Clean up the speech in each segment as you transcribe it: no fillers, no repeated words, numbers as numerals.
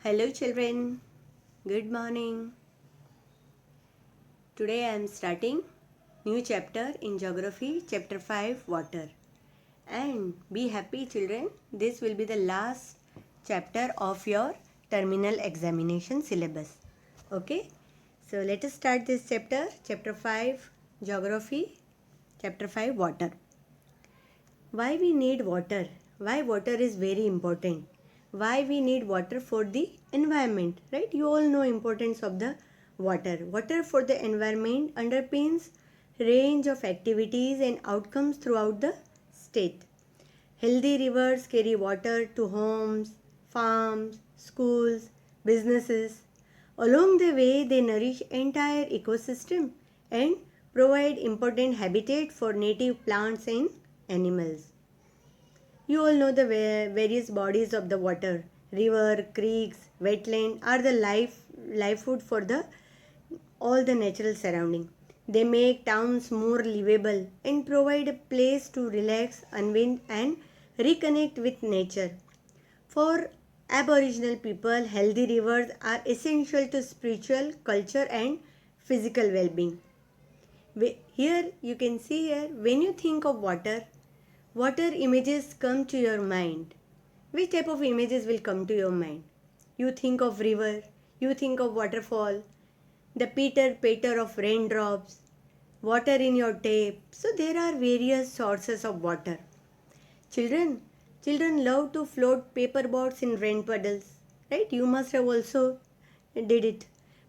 Hello children, good morning. Today I am starting new chapter in geography, chapter 5 water. And be happy children, this will be the last chapter of your terminal examination syllabus. Okay? So let us start this chapter 5 geography, chapter 5 water. Why we need water? Why water is very important? Why we need water for the environment, right? You all know importance of the water. Water for the environment underpins range of activities and outcomes throughout the state. Healthy rivers carry water to homes, farms, schools, businesses. Along the way, they nourish entire ecosystem and provide important habitat for native plants and animals. You all know the various bodies of the water. River, creeks, wetland are the life food for the all the natural surrounding. They make towns more livable and provide a place to relax, unwind and reconnect with nature. For Aboriginal people, healthy rivers are essential to spiritual, culture and physical well-being. Here you can see here when you think of water, water images come to your mind. Which type of images will come to your mind? You think of river, you think of waterfall, the pitter patter of raindrops, water in your tap. So there are various sources of water. Children, children love to float paper boats in rain puddles, right? You must have also did it.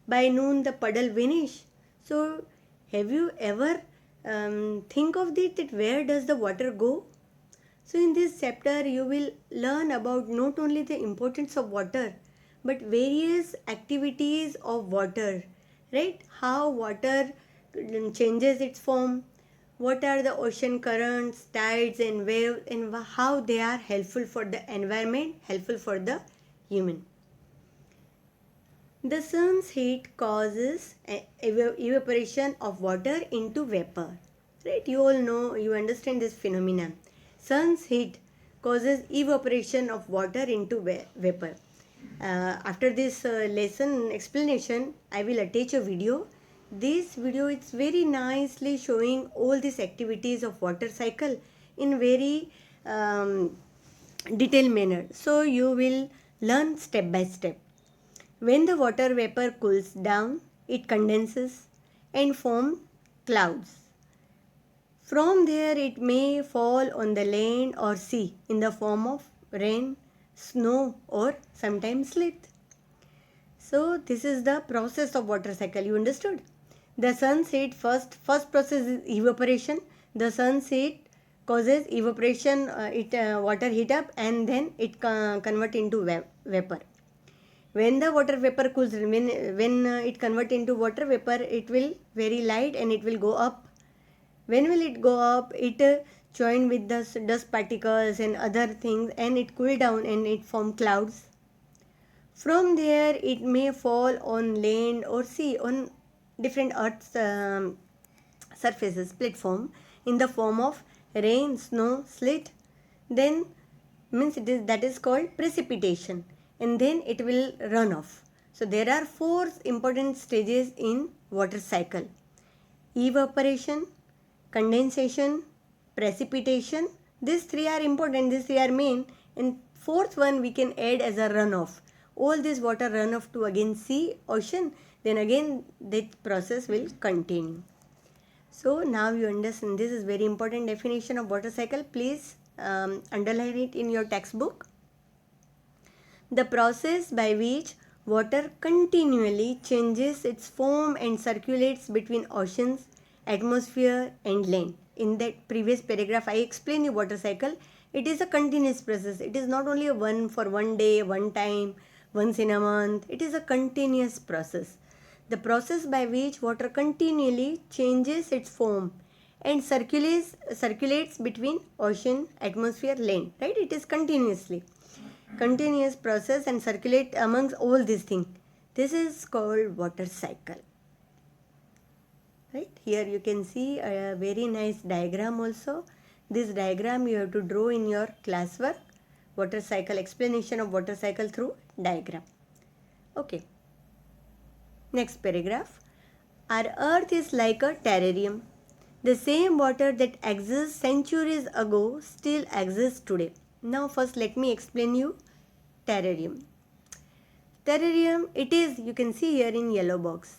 By noon, the puddle vanish. So, have you ever think of it that where does the water go? So, in this chapter, you will learn about not only the importance of water, but various activities of water, right? How water changes its form, what are the ocean currents, tides, and waves, and how they are helpful for the environment, helpful for the human. The sun's heat causes evaporation of water into vapor. Right? You all know, you understand this phenomenon. Sun's heat causes evaporation of water into vapor. After this lesson explanation, I will attach a video. This video is very nicely showing all these activities of water cycle in very detailed manner. So you will learn step by step. When the water vapor cools down, it condenses and forms clouds. From there, it may fall on the land or sea in the form of rain, snow, or sometimes sleet. So, this is the process of water cycle. You understood? The sun's heat first process is evaporation. The sun's heat causes evaporation. Water heat up and then it convert into vapor. When the water vapor cools, when it convert into water vapor, it will very light and it will go up. When will it go up? It join with the dust particles and other things and it cool down and it form clouds. From there it may fall on land or sea on different earth's surfaces platform in the form of rain, snow, sleet. Then means that is called precipitation and then it will run off. So there are four important stages in water cycle: evaporation, condensation, precipitation. These three are important, these three are main, and fourth one we can add as a runoff. All this water run off to again sea, ocean, then again that process will continue. So now you understand, this is very important definition of water cycle. Please underline it in your textbook. The process by which water continually changes its form and circulates between oceans, atmosphere and land. In that previous paragraph I explained the water cycle. It is a continuous process. It is not only a one for one day, one time, once in a month. It is a continuous process. The process by which water continually changes its form and circulates between ocean, atmosphere, land. Right? It is continuous process and circulate amongst all these things. This is called water cycle. Right, here you can see a very nice diagram also. This diagram you have to draw in your classwork. Water cycle, explanation of water cycle through diagram. Okay. Next paragraph. Our earth is like a terrarium. The same water that exists centuries ago still exists today. Now first let me explain you terrarium. Terrarium, it is, you can see here in yellow box.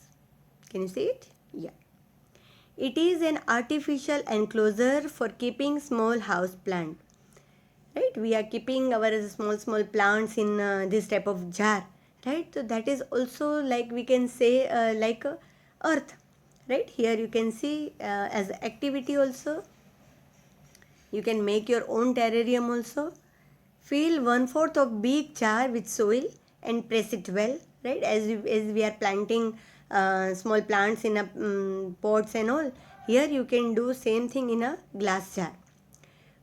Can you see it? Yeah. It is an artificial enclosure for keeping small house plant. Right? We are keeping our small plants in this type of jar. Right? So that is also like we can say like earth. Right? Here you can see as activity also. You can make your own terrarium also. Fill 1/4 of big jar with soil and press it well, right? As we are planting small plants in a pots and all. Here you can do same thing in a glass jar.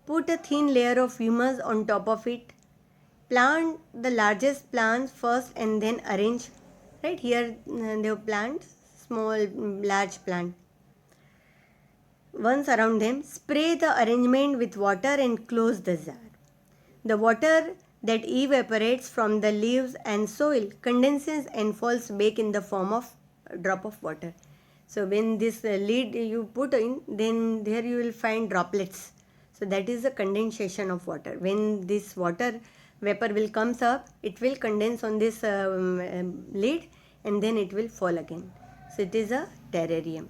Put a thin layer of humus on top of it. Plant the largest plants first and then arrange. Right here they have plant small large plant. Once around them, spray the arrangement with water and close the jar. The water that evaporates from the leaves and soil condenses and falls back in the form of a drop of water. So when this lid you put in, then there you will find droplets. So that is the condensation of water. When this water vapor will comes up, it will condense on this lid and then it will fall again. So it is a terrarium.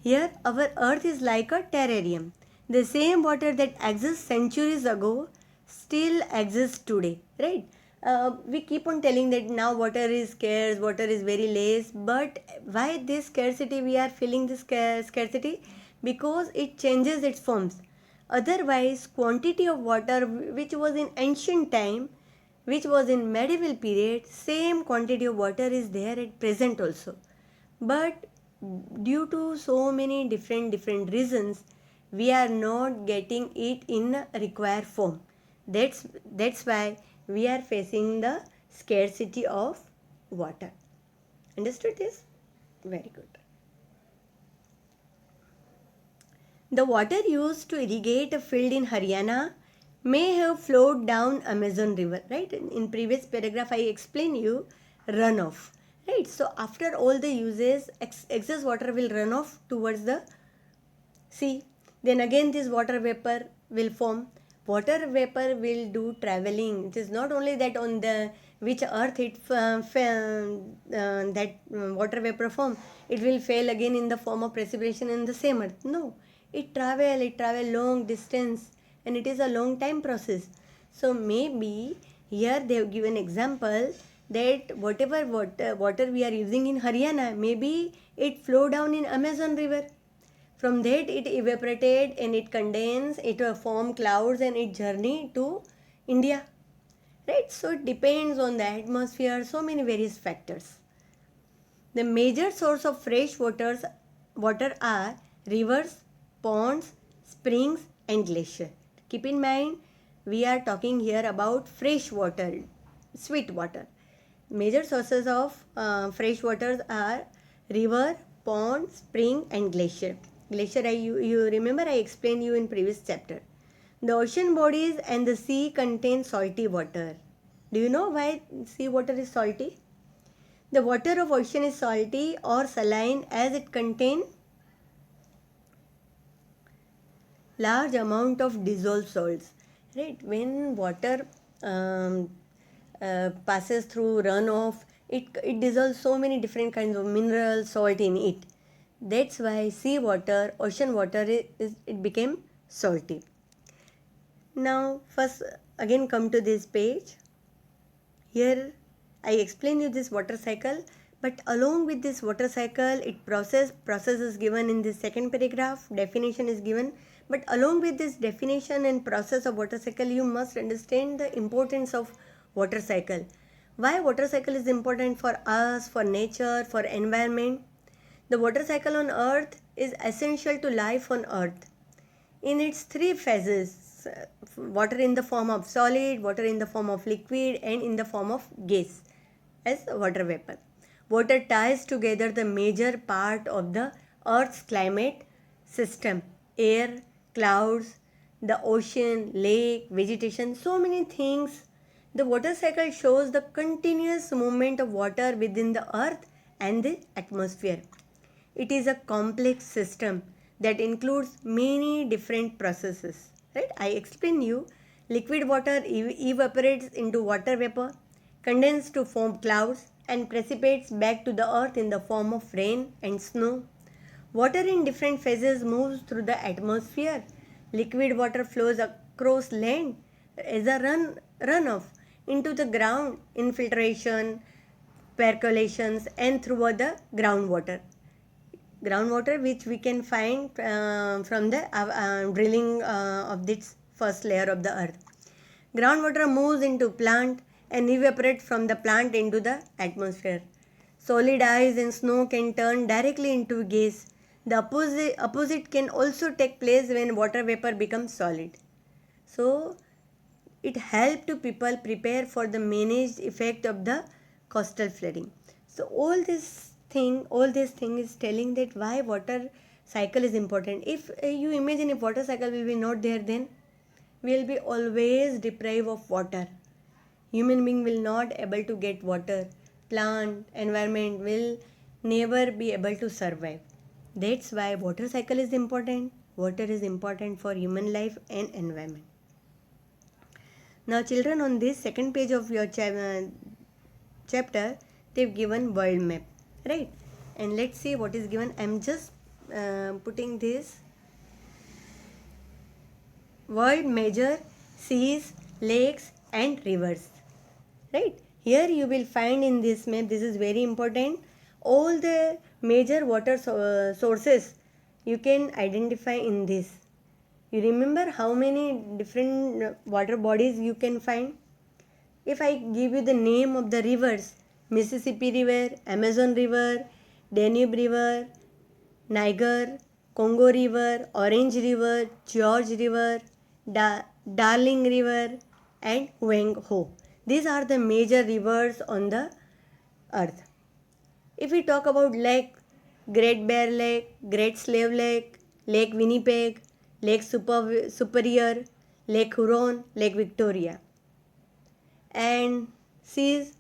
Here, our earth is like a terrarium. The same water that exists centuries ago still exists today, right? We keep on telling that now water is scarce, water is very less, but why this scarcity we are feeling this scarcity? Because it changes its forms. Otherwise, quantity of water which was in ancient time, which was in medieval period, same quantity of water is there at present also. But due to so many different reasons, we are not getting it in required form. That's why we are facing the scarcity of water. Understood this? Very good. The water used to irrigate a field in Haryana may have flowed down Amazon river, right? In previous paragraph I explained you runoff, right? So after all the uses, excess water will run off towards the sea. Then again this water vapor will form. Water vapor will do traveling. It is not only that on the which earth it that water vapor form, it will fail again in the form of precipitation in the same earth. No, it travel long distance and it is a long time process. So maybe here they have given example that whatever water we are using in Haryana, maybe it flow down in Amazon river. From that it evaporated and it condensed, it formed clouds and it journeyed to India. Right? So it depends on the atmosphere, so many various factors. The major source of fresh water are rivers, ponds, springs and glacier. Keep in mind we are talking here about fresh water, sweet water. Major sources of fresh waters are river, pond, spring and glacier. Glacier, you remember I explained you in previous chapter. The ocean bodies and the sea contain salty water. Do you know why sea water is salty? The water of ocean is salty or saline as it contains large amount of dissolved salts. Right? When water passes through runoff, it dissolves so many different kinds of mineral salt in it. That's why sea water, ocean water it became salty. Now first again come to this page. Here I explain you this water cycle, but along with this water cycle process is given in this second paragraph, definition is given, but along with this definition and process of water cycle you must understand the importance of water cycle. Why water cycle is important for us, for nature, for environment? The water cycle on earth is essential to life on earth. In its three phases, water in the form of solid, water in the form of liquid and in the form of gas as water vapor. Water ties together the major part of the earth's climate system, air, clouds, the ocean, lake, vegetation, so many things The water cycle shows the continuous movement of water within the earth and the atmosphere. It is a complex system that includes many different processes. Right? I explain you. Liquid water evaporates into water vapor, condenses to form clouds, and precipitates back to the earth in the form of rain and snow. Water in different phases moves through the atmosphere. Liquid water flows across land as a runoff into the ground, infiltration, percolations, and throughout the groundwater. Groundwater, which we can find from the drilling of this first layer of the earth. Groundwater moves into plant and evaporates from the plant into the atmosphere. Solid ice and snow can turn directly into gas. The opposite can also take place when water vapor becomes solid. So it helps to people prepare for the managed effect of the coastal flooding. So all this thing is telling that why water cycle is important. If you imagine, if water cycle will be not there, then we will be always deprived of water. Human being will not able to get water. Plant, environment will never be able to survive. That's why water cycle is important. Water is important for human life and environment. Now children, on this second page of your chapter, they've given world map, right? And let's see what is given. I'm just putting this world major seas, lakes and rivers, right? Here you will find in this map, this is very important, all the major water sources you can identify in this. You remember how many different water bodies you can find? If I give you the name of the rivers, Mississippi River, Amazon River, Danube River, Niger, Congo River, Orange River, George River, Darling River and Huang Ho. These are the major rivers on the earth. If we talk about lake, Great Bear Lake, Great Slave Lake, Lake Winnipeg, Lake Superior, Lake Huron, Lake Victoria. And seas,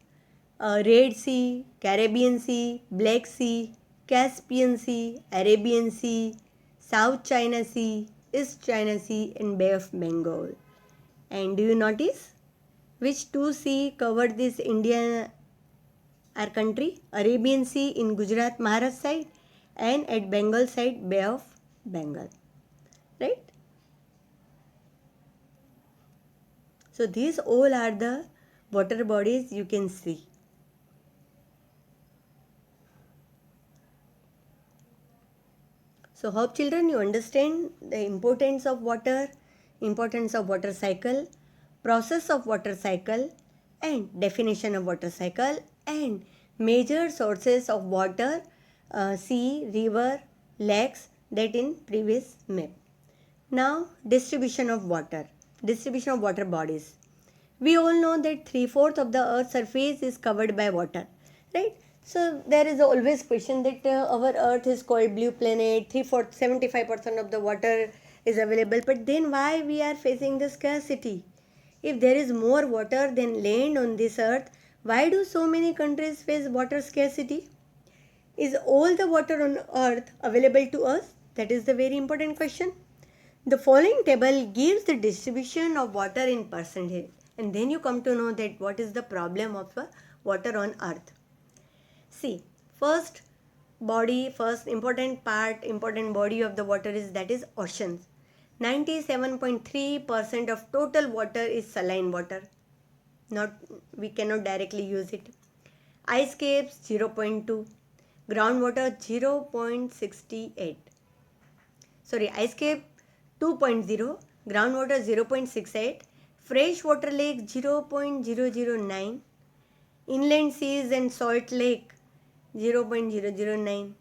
Red Sea, Caribbean Sea, Black Sea, Caspian Sea, Arabian Sea, South China Sea, East China Sea and Bay of Bengal. And do you notice which two sea covered this India, our country? Arabian Sea in Gujarat, Maharashtra side and at Bengal side Bay of Bengal, right? So these all are the water bodies you can see. So hope children you understand the importance of water cycle, process of water cycle and definition of water cycle and major sources of water, sea, river, lakes that in previous map. Now distribution of water bodies. We all know that 3/4 of the earth's surface is covered by water, right? So there is always question that our earth is called blue planet, 3/4, 75% of the water is available, but then why we are facing the scarcity? If there is more water than land on this earth, why do so many countries face water scarcity? Is all the water on earth available to us? That is the very important question. The following table gives the distribution of water in percentage, and then you come to know that what is the problem of water on earth. See, first important body of the water is, that is oceans. 97.3% of total water is saline water. We cannot directly use it. Ice caps 0.2, groundwater 0.68. Sorry, ice cap 2.0, groundwater 0.68, freshwater lake 0.009, inland seas and salt lake 0.009,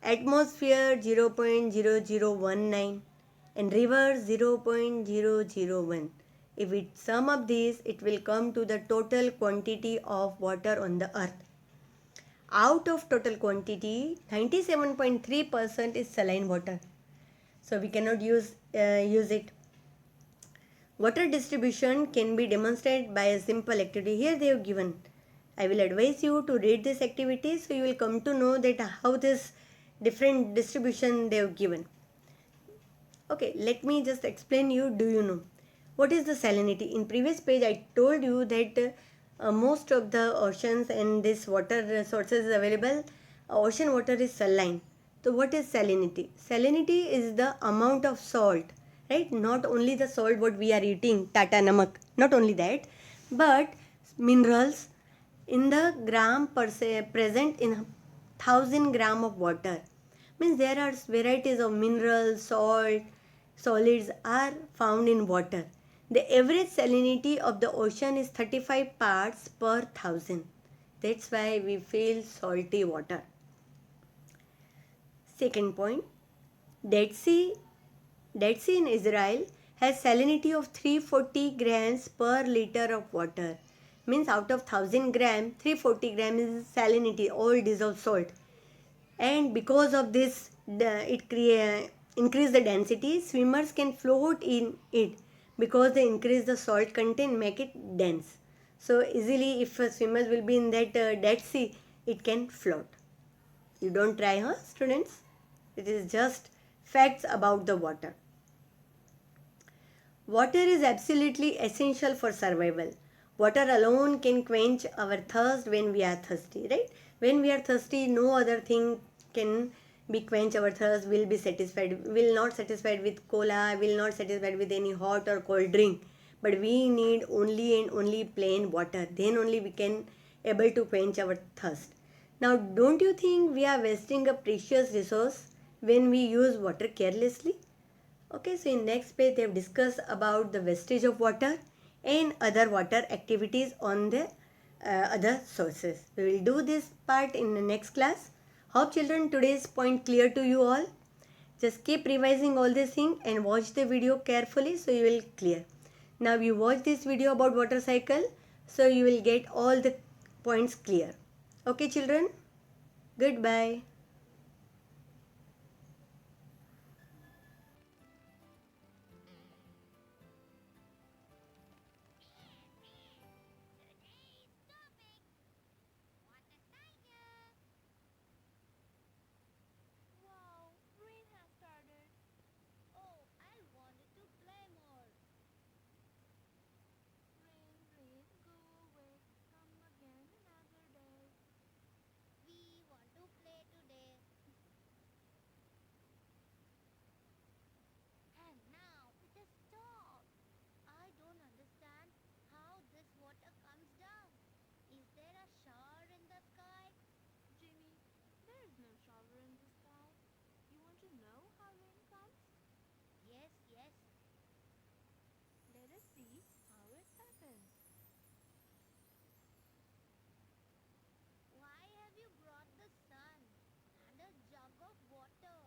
atmosphere 0.0019 and rivers 0.001. If we sum up these, it will come to the total quantity of water on the earth. Out of total quantity, 97.3% is saline water. So we cannot use it. Water distribution can be demonstrated by a simple activity. Here they have given. I will advise you to read this activity so you will come to know that how this different distribution they have given. Okay, let me just explain you. Do you know what is the salinity? In previous page I told you that most of the oceans and this water sources available, ocean water is saline. So what is salinity? Salinity is the amount of salt, right? Not only the salt what we are eating, tata namak, not only that, but minerals in the gram per se present in 1,000 gram of water. Means there are varieties of minerals, salt, solids are found in water. The average salinity of the ocean is 35 parts per 1,000. That's why we feel salty water. Second point, Dead Sea, Dead Sea in Israel has salinity of 340 grams per liter of water. Means out of 1,000 gram, 340 grams is salinity, all dissolved salt. And because of this, increase the density. Swimmers can float in it because they increase the salt content, make it dense. So easily, if swimmers will be in that Dead Sea, it can float. You don't try, huh, students? It is just facts about the water. Water is absolutely essential for survival. Water alone can quench our thirst when we are thirsty, right? When we are thirsty, no other thing can be quench our thirst, will be satisfied, will not satisfied with cola, will not satisfied with any hot or cold drink. But we need only and only plain water. Then only we can able to quench our thirst. Now, don't you think we are wasting a precious resource when we use water carelessly? Okay, so in next page they have discussed about the wastage of water and other water activities on the other sources. We will do this part in the next class. Hope children today's point clear to you all. Just keep revising all this thing and watch the video carefully so you will clear. Now you watch this video about water cycle so you will get all the points clear. Okay children, goodbye. Wow, rain has started. Oh, I wanted to play more. Rain, rain, go away. Come again another day. We want to play today. And now it has stopped. I don't understand how this water comes down. Is there a shower in the sky? Jimmy, there is no shower in the sky. You want to know how rain comes? Yes, yes. Let us see how it happens. Why have you brought the sun and a jug of water?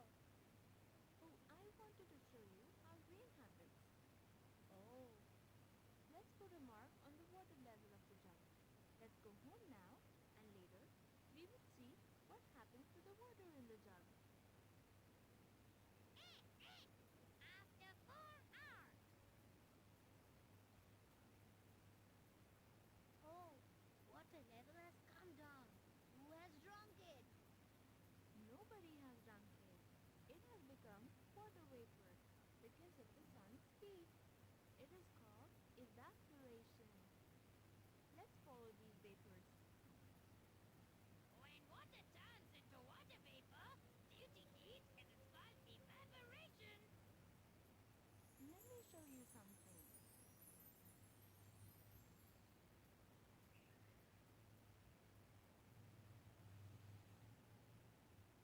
Oh, I wanted to show you how rain happens. Oh, let's put a mark on the water level of the jug. Let's go home now, and later we will see what happens to the water in the jug. After 4 hours. Oh, water level has come down. Who has drunk it? Nobody has drunk it. It has become water vapor because of the sun's heat. It is called evaporation. Let's follow these vapors. When water turns into water vapor due to heat, it is called evaporation. Let me show you something.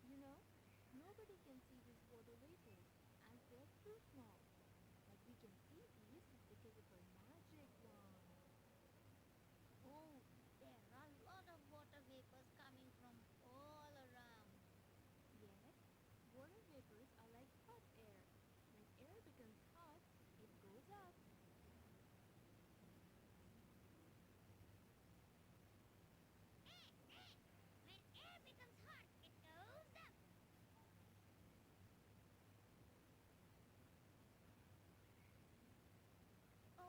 You know, nobody can see these water vapors as they're too small. But we can see these because of our magic wand. Oh, there are a lot of water vapors coming from all around. Yes, water vapors are like hot air. When air becomes hot, it goes up. When air becomes hot, it goes up.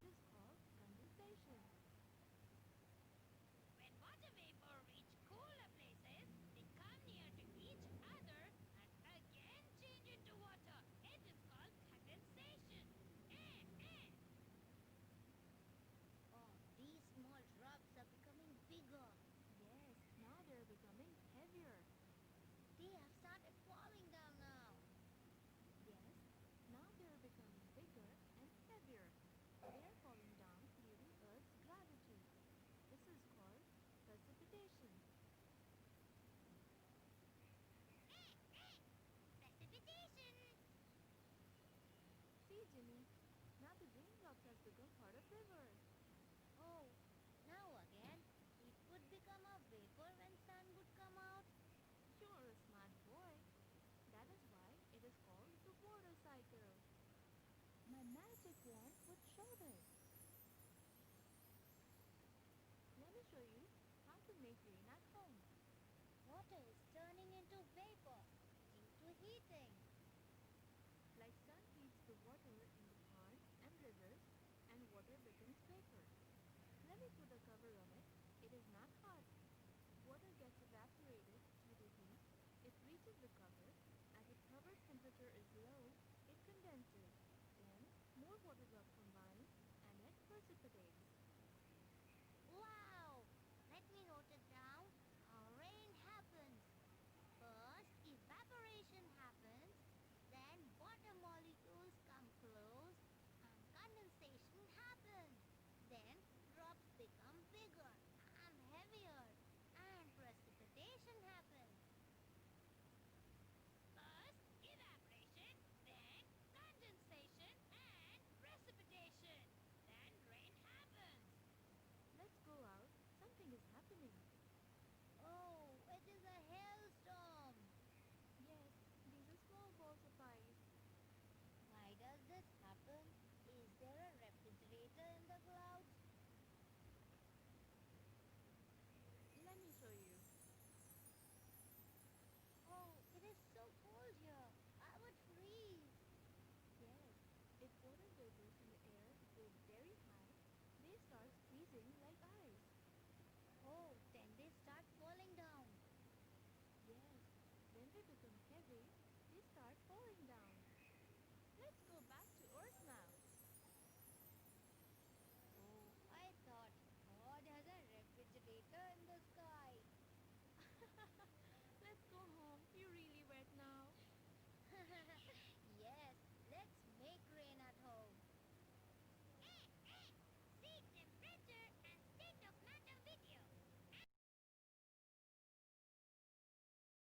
It is called condensation. When water vapor reach cooler places, they come near to each other and again change into water. It is called condensation. Eh, eh. Oh, these small drops are becoming bigger. Yes, now they are becoming heavier. They have started falling down now. Yes, now they are becoming bigger and heavier. They are falling down due to Earth's gravity. This is called precipitation. Precipitation. See, Jimmy, now the raindrops has become part of rivers. Oh, now again, it would become a vapor when sun would come out. You're a smart boy. That is why it is called the water cycle. My magic wand would show this. Let me show you how to make rain at home. Water is turning into vapor due to heating. Like sun heats the water in the ponds and rivers and water becomes vapor. Let me put a cover on it. It is not hot. Water gets evaporated due to heat. It reaches the cover. As the cover's temperature is low, it condenses. Then more water drops combine and it precipitates. Wow! Let me note it down. How rain happens. First, evaporation happens. Then water molecules come close and condensation happens. Then drops become bigger and heavier and precipitation happens. First, evaporation, then condensation and precipitation. Then rain happens. Let's go out. Something is happening. Oh, it is a hailstorm. Yes, these are small balls of ice. Why does this happen? Is there a refrigerator in the clouds? Let me show you. Oh, it is so cold here. I would freeze. Yes, if water vapors in the air go very high, they start squeezing like